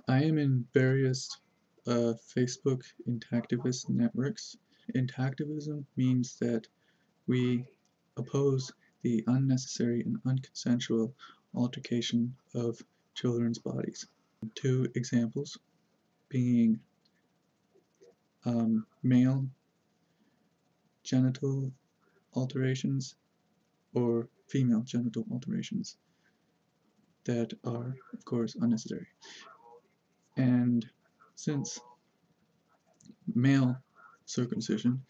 I am in various Facebook Intactavist networks. Intactivism means that we oppose the unnecessary and unconsensual altercation of children's bodies. Two examples being male genital alterations or female genital alterations that are, of course, unnecessary. And since male circumcision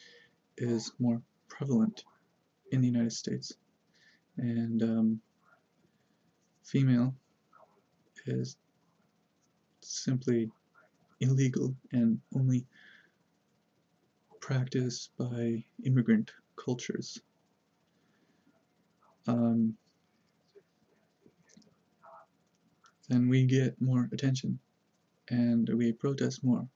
is more prevalent in the United States, and female is simply illegal and only practiced by immigrant cultures. Then we get more attention and we protest more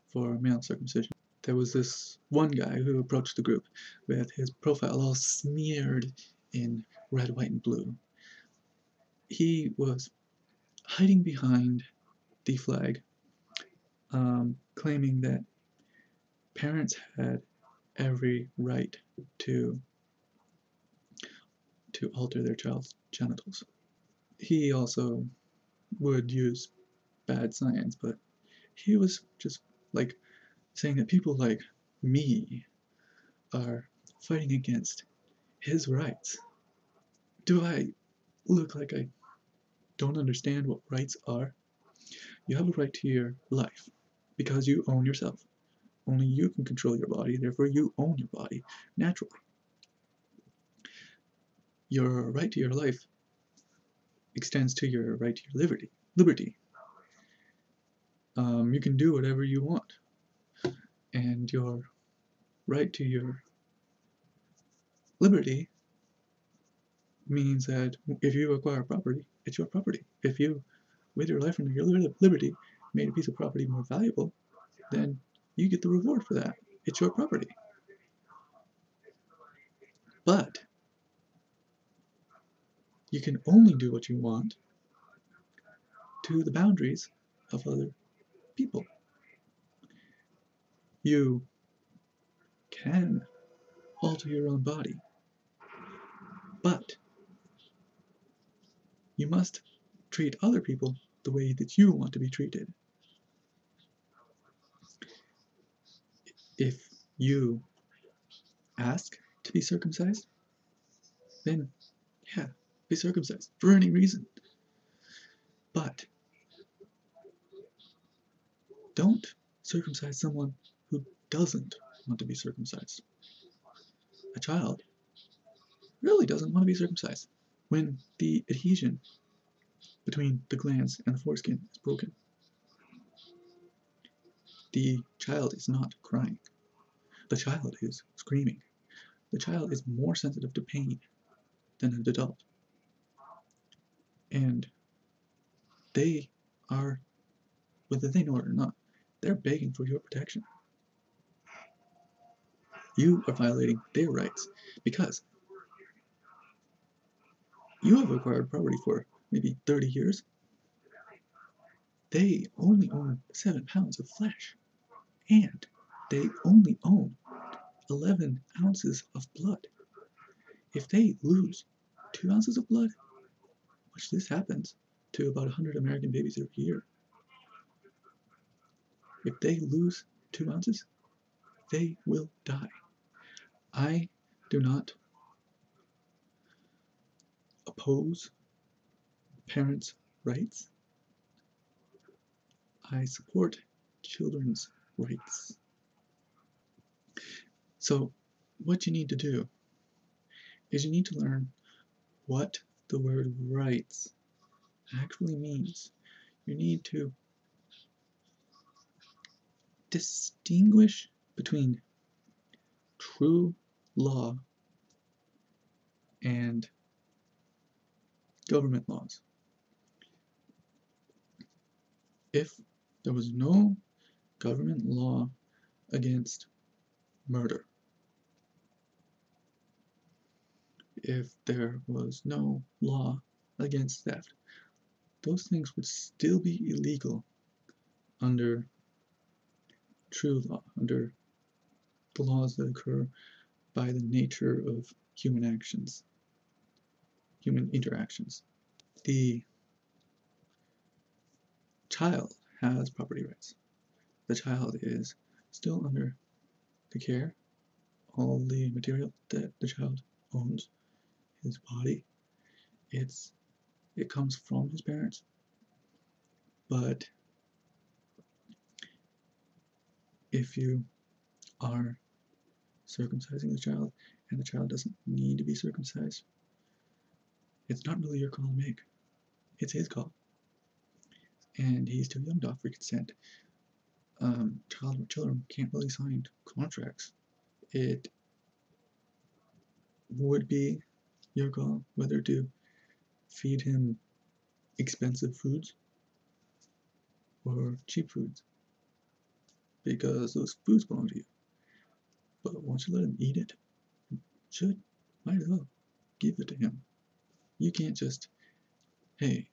for male circumcision. There was this one guy who approached the group with his profile all smeared in red, white, and blue. He was hiding behind the flag, claiming that parents had every right to alter their child's genitals. He also would use bad science, but he was just like saying that people like me are fighting against his rights. Do I look like I don't understand what rights are? You have a right to your life because you own yourself. Only you can control your body, therefore you own your body naturally. Your right to your life extends to your right to your liberty. You can do whatever you want, and your right to your liberty means that if you acquire property, it's your property. If you, with your life and your liberty, made a piece of property more valuable, then you get the reward for that. It's your property. But you can only do what you want to the boundaries of other people. You can alter your own body, but you must treat other people the way that you want to be treated. If you ask to be circumcised, then yeah, be circumcised for any reason. But don't circumcise someone who doesn't want to be circumcised. A child really doesn't want to be circumcised. When the adhesion between the glands and the foreskin is broken, the child is not crying. The child is screaming. The child is more sensitive to pain than an adult. And they are, whether they know it or not, they're begging for your protection. You are violating their rights because you have acquired property for maybe 30 years. They only own 7 pounds of flesh, and they only own 11 ounces of blood. If they lose 2 ounces of blood, which this happens to about 100 American babies every year, if they lose 2 ounces, they will die. I do not oppose parents' rights. I support children's rights. So what you need to do is you need to learn what the word rights actually means. You need to distinguish between true law and government laws. If there was no government law against murder, if there was no law against theft, those things would still be illegal under true law, under the laws that occur by the nature of human actions, human interactions. The child has property rights. The child is still under the care. All the material that the child owns, his body, it comes from his parents. But if you are circumcising the child and the child doesn't need to be circumcised, it's not really your call to make. It's his call. And he's too young to offer consent. Children can't really sign contracts. It would be your call whether to feed him expensive foods or cheap foods, because those foods belong to you. But once you let him eat it, might as well give it to him. You can't just, hey,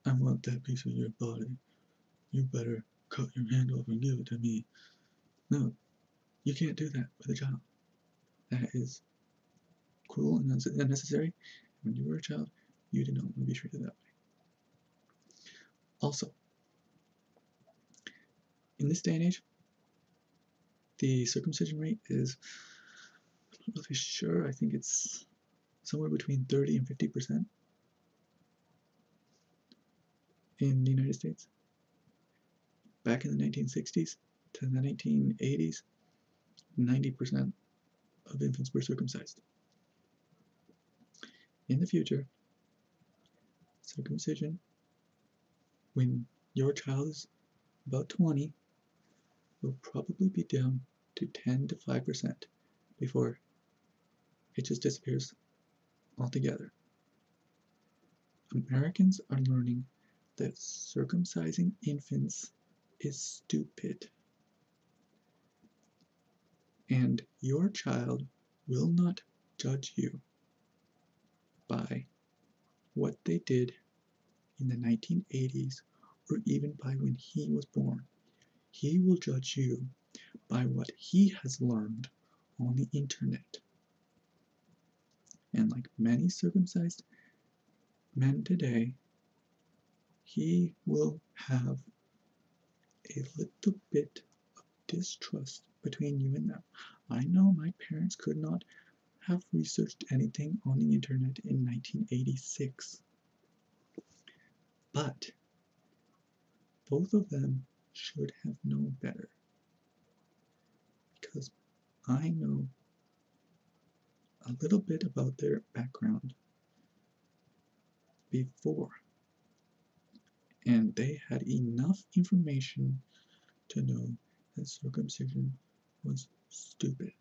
I want that piece of your body. You better cut your hand off and give it to me. No, you can't do that with a child. That is cruel and unnecessary. When you were a child, you did not want to be treated that way. Also, in this day and age, the circumcision rate is, I'm not really sure, I think it's somewhere between 30 and 50% in the United States. Back in the 1960s to the 1980s, 90% of infants were circumcised. In the future, circumcision, when your child is about 20, will probably be down to 10 to 5% before it just disappears altogether. Americans are learning that circumcising infants is stupid. And your child will not judge you by what they did in the 1980s or even by when he was born. He will judge you by what he has learned on the internet. And like many circumcised men today, he will have a little bit of distrust between you and them. I know my parents could not have researched anything on the internet in 1986. But both of them should have known better. Because I know a little bit about their background before. And they had enough information to know that circumcision was stupid.